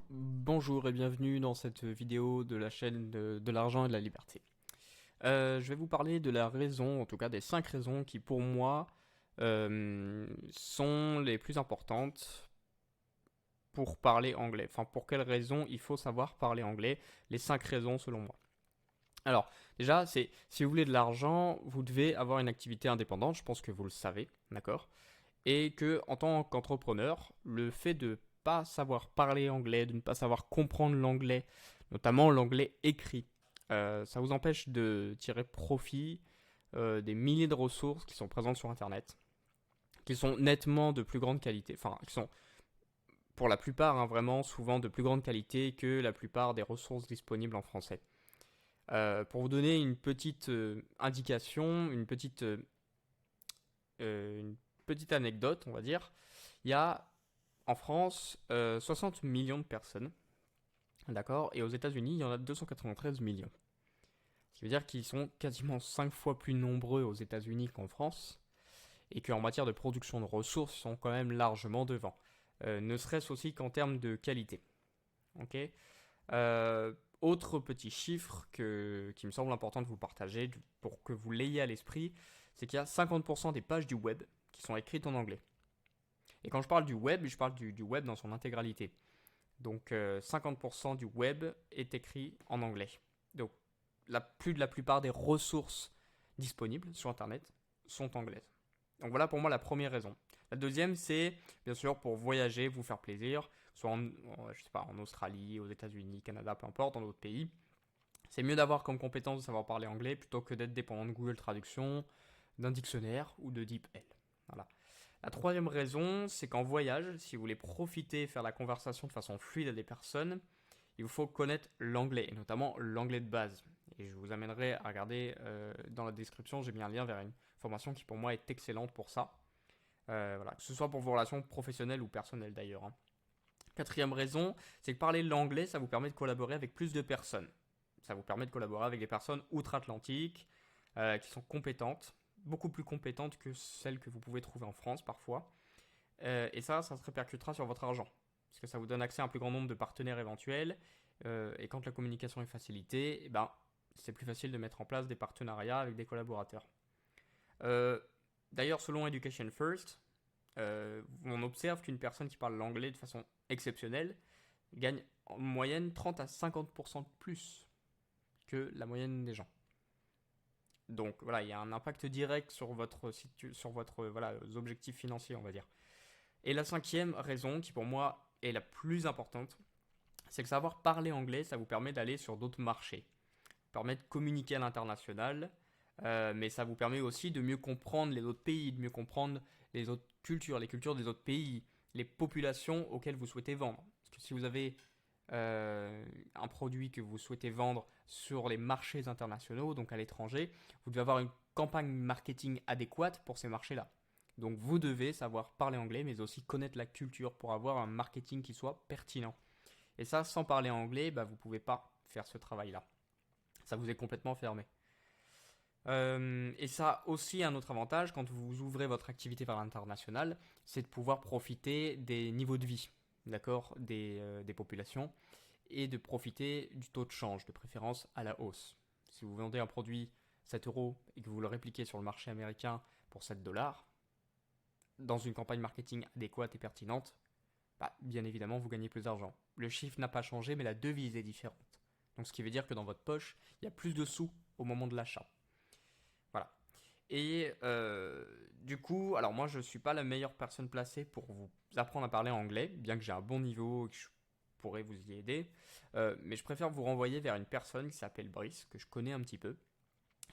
Bonjour et bienvenue dans cette vidéo de la chaîne de l'argent et de la liberté. Je vais vous parler de la raison, en tout cas des 5 raisons qui pour moi sont les plus importantes pour parler anglais. Enfin, pour quelles raisons il faut savoir parler anglais, les 5 raisons selon moi. Alors, déjà, si vous voulez de l'argent, vous devez avoir une activité indépendante, je pense que vous le savez, d'accord? Et que en tant qu'entrepreneur, le fait de pas savoir parler anglais, de ne pas savoir comprendre l'anglais, notamment l'anglais écrit, ça vous empêche de tirer profit des milliers de ressources qui sont présentes sur Internet, qui sont nettement de plus grande qualité, enfin, qui sont pour la plupart vraiment souvent de plus grande qualité que la plupart des ressources disponibles en français. Pour vous donner une petite indication, une petite anecdote, on va dire, il y a en France 60 millions de personnes, d'accord, et aux États-Unis, il y en a 293 millions. Ce qui veut dire qu'ils sont quasiment 5 fois plus nombreux aux États-Unis qu'en France, et qu'en matière de production de ressources, ils sont quand même largement devant. Ne serait-ce aussi qu'en termes de qualité. Ok. Autre petit chiffre qui me semble important de vous partager pour que vous l'ayez à l'esprit, c'est qu'il y a 50% des pages du web qui sont écrites en anglais. Et quand je parle du web, je parle du web dans son intégralité. Donc 50% du web est écrit en anglais. Donc plus de la plupart des ressources disponibles sur Internet sont anglaises. Donc voilà pour moi la première raison. La deuxième, c'est bien sûr pour voyager, vous faire plaisir, soit je sais pas, en Australie, aux États-Unis, Canada, peu importe, dans d'autres pays. C'est mieux d'avoir comme compétence de savoir parler anglais plutôt que d'être dépendant de Google Traduction, d'un dictionnaire ou de DeepL. Voilà. La troisième raison, c'est qu'en voyage, si vous voulez profiter et faire la conversation de façon fluide à des personnes, il vous faut connaître l'anglais, et notamment l'anglais de base. Et je vous amènerai à regarder dans la description, j'ai mis un lien vers une formation qui pour moi est excellente pour ça. Voilà, que ce soit pour vos relations professionnelles ou personnelles d'ailleurs, hein. Quatrième raison, c'est que parler l'anglais, ça vous permet de collaborer avec plus de personnes. Ça vous permet de collaborer avec des personnes outre-Atlantique qui sont compétentes, beaucoup plus compétentes que celles que vous pouvez trouver en France parfois. Et ça se répercutera sur votre argent. Parce que ça vous donne accès à un plus grand nombre de partenaires éventuels. Et quand la communication est facilitée, eh ben, c'est plus facile de mettre en place des partenariats avec des collaborateurs. Euh, D'ailleurs, selon Education First, on observe qu'une personne qui parle l'anglais de façon exceptionnelle gagne en moyenne 30 à 50% de plus que la moyenne des gens. Donc voilà, il y a un impact direct sur votre voilà, objectifs financiers, on va dire. Et la cinquième raison, qui pour moi est la plus importante, c'est que savoir parler anglais, ça vous permet d'aller sur d'autres marchés. Ça permet de communiquer à l'international, mais ça vous permet aussi de mieux comprendre les autres pays, de mieux comprendre les autres cultures, les cultures des autres pays, les populations auxquelles vous souhaitez vendre. Parce que si vous avez un produit que vous souhaitez vendre sur les marchés internationaux, donc à l'étranger, vous devez avoir une campagne marketing adéquate pour ces marchés-là. Donc vous devez savoir parler anglais, mais aussi connaître la culture pour avoir un marketing qui soit pertinent. Et ça, sans parler anglais, bah, vous ne pouvez pas faire ce travail-là. Ça vous est complètement fermé. Et ça a aussi un autre avantage quand vous ouvrez votre activité vers l'international, c'est de pouvoir profiter des niveaux de vie, d'accord, des populations, et de profiter du taux de change, de préférence à la hausse. Si vous vendez un produit 7 euros et que vous le répliquez sur le marché américain pour 7 dollars, dans une campagne marketing adéquate et pertinente, bah, bien évidemment, vous gagnez plus d'argent. Le chiffre n'a pas changé, mais la devise est différente. Donc, ce qui veut dire que dans votre poche, il y a plus de sous au moment de l'achat. Voilà. Et du coup, alors moi, je ne suis pas la meilleure personne placée pour vous apprendre à parler anglais, bien que j'ai un bon niveau et que je pourrais vous y aider. Mais je préfère vous renvoyer vers une personne qui s'appelle Brice, que je connais un petit peu,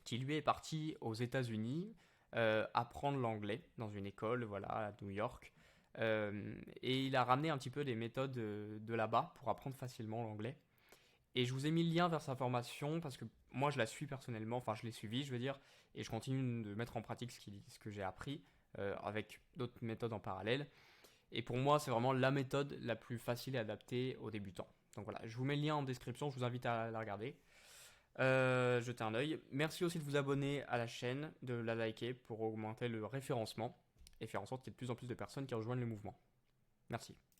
qui lui est parti aux États-Unis apprendre l'anglais dans une école, voilà, à New York. Et il a ramené un petit peu des méthodes de là-bas pour apprendre facilement l'anglais. Et je vous ai mis le lien vers sa formation parce que moi je la suis personnellement, enfin je l'ai suivi, je veux dire, et je continue de mettre en pratique ce que j'ai appris avec d'autres méthodes en parallèle. Et pour moi, c'est vraiment la méthode la plus facile et adaptée aux débutants. Donc voilà, je vous mets le lien en description, je vous invite à la regarder. Jetez un œil. Merci aussi de vous abonner à la chaîne, de la liker pour augmenter le référencement et faire en sorte qu'il y ait de plus en plus de personnes qui rejoignent le mouvement. Merci.